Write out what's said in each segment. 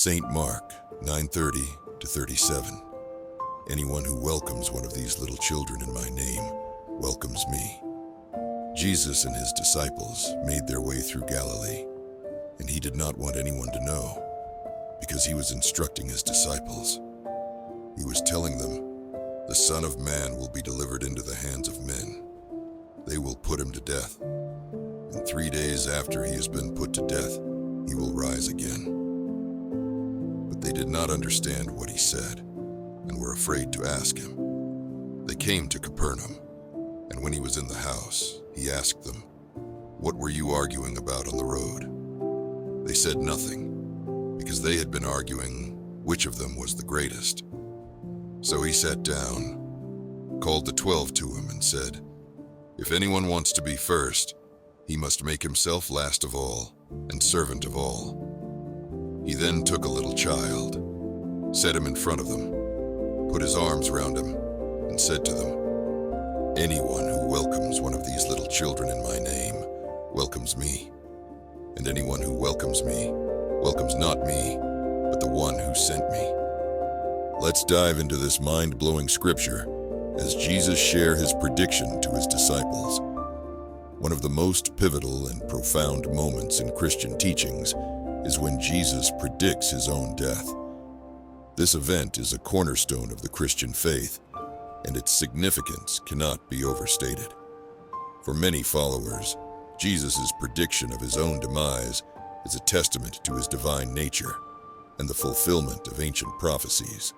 St. Mark 9:30 to 37. Anyone who welcomes one of these little children in my name welcomes me. Jesus and his disciples made their way through Galilee, and he did not want anyone to know, because he was instructing his disciples. He was telling them, "The Son of Man will be delivered into the hands of men. They will put him to death, and 3 days after he has been put to death, he will rise again." But they did not understand what he said, and were afraid to ask him. They came to Capernaum, and when he was in the house, he asked them, "What were you arguing about on the road?" They said nothing, because they had been arguing which of them was the greatest. So he sat down, called the 12 to him, and said, "If anyone wants to be first, he must make himself last of all and servant of all." He then took a little child, set him in front of them, put his arms around him, and said to them, "Anyone who welcomes one of these little children in my name welcomes me. And anyone who welcomes me welcomes not me, but the one who sent me." Let's dive into this mind-blowing scripture as Jesus shares his prediction to his disciples. One of the most pivotal and profound moments in Christian teachings is when Jesus predicts his own death. This event is a cornerstone of the Christian faith, and its significance cannot be overstated. For many followers, Jesus' prediction of his own demise is a testament to his divine nature and the fulfillment of ancient prophecies.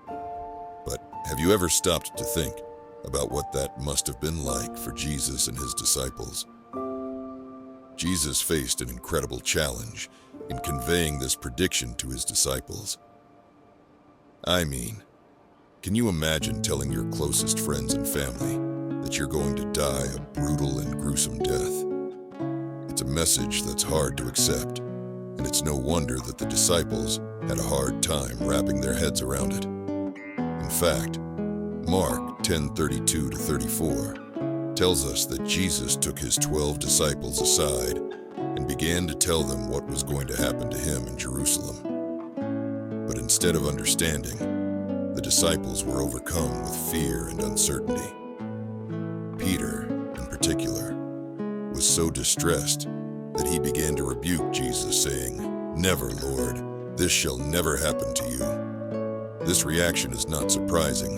But have you ever stopped to think about what that must have been like for Jesus and his disciples? Jesus faced an incredible challenge in conveying this prediction to his disciples. I mean, can you imagine telling your closest friends and family that you're going to die a brutal and gruesome death? It's a message that's hard to accept, and it's no wonder that the disciples had a hard time wrapping their heads around it. In fact, Mark 10:32 to 34 tells us that Jesus took his 12 disciples aside and began to tell them what was going to happen to him in Jerusalem. But instead of understanding, the disciples were overcome with fear and uncertainty. Peter, in particular, was so distressed that he began to rebuke Jesus, saying, "Never, Lord, this shall never happen to you." This reaction is not surprising,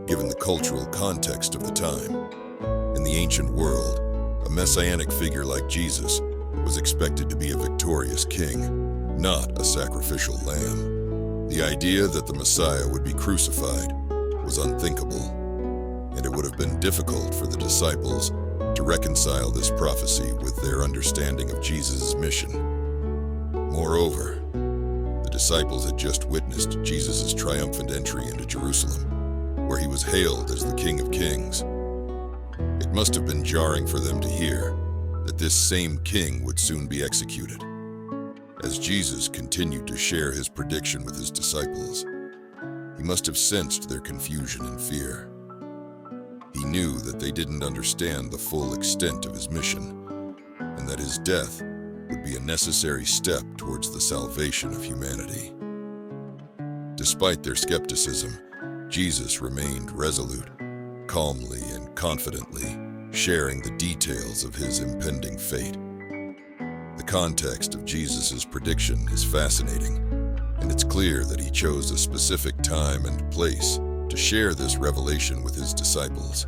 given the cultural context of the time. In the ancient world, a messianic figure like Jesus was expected to be a victorious king, not a sacrificial lamb. The idea that the Messiah would be crucified was unthinkable, and it would have been difficult for the disciples to reconcile this prophecy with their understanding of Jesus' mission. Moreover, the disciples had just witnessed Jesus' triumphant entry into Jerusalem, where he was hailed as the King of Kings. It must have been jarring for them to hear that this same king would soon be executed. As Jesus continued to share his prediction with his disciples, he must have sensed their confusion and fear. He knew that they didn't understand the full extent of his mission, and that his death would be a necessary step towards the salvation of humanity. Despite their skepticism, Jesus remained resolute, calmly and confidently sharing the details of his impending fate. The context of Jesus' prediction is fascinating, and it's clear that he chose a specific time and place to share this revelation with his disciples.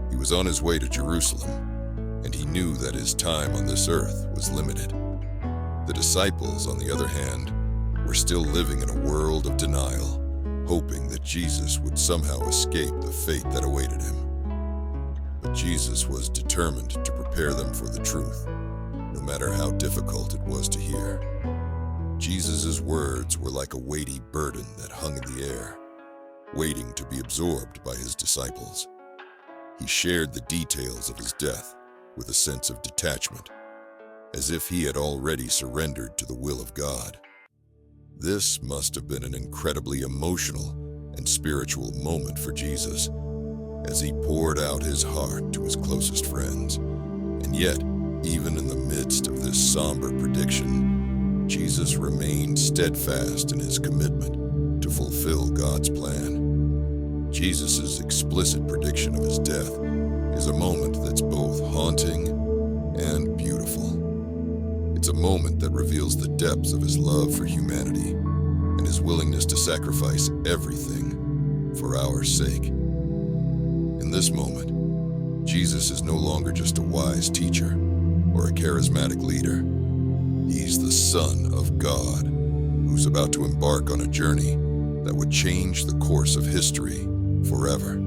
He was on his way to Jerusalem, and he knew that his time on this earth was limited. The disciples, on the other hand, were still living in a world of denial, hoping that Jesus would somehow escape the fate that awaited him. But Jesus was determined to prepare them for the truth, no matter how difficult it was to hear. Jesus' words were like a weighty burden that hung in the air, waiting to be absorbed by his disciples. He shared the details of his death with a sense of detachment, as if he had already surrendered to the will of God. This must have been an incredibly emotional and spiritual moment for Jesus, as he poured out his heart to his closest friends. And yet, even in the midst of this somber prediction, Jesus remained steadfast in his commitment to fulfill God's plan. Jesus' explicit prediction of his death is a moment that's both haunting and beautiful. It's a moment that reveals the depths of his love for humanity and his willingness to sacrifice everything for our sake. In this moment, Jesus is no longer just a wise teacher or a charismatic leader. He's the Son of God, who's about to embark on a journey that would change the course of history forever.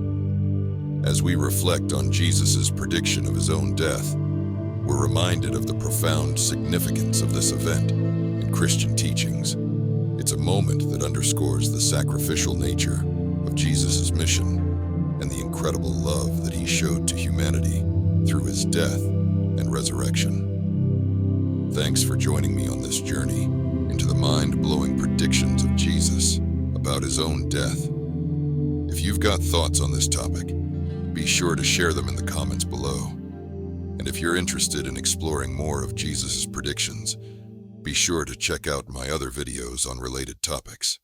As we reflect on Jesus' prediction of his own death, we're reminded of the profound significance of this event in Christian teachings. It's a moment that underscores the sacrificial nature of Jesus' mission and the incredible love that he showed to humanity through his death and resurrection. Thanks for joining me on this journey into the mind-blowing predictions of Jesus about his own death. If you've got thoughts on this topic, be sure to share them in the comments below. And if you're interested in exploring more of Jesus' predictions, be sure to check out my other videos on related topics.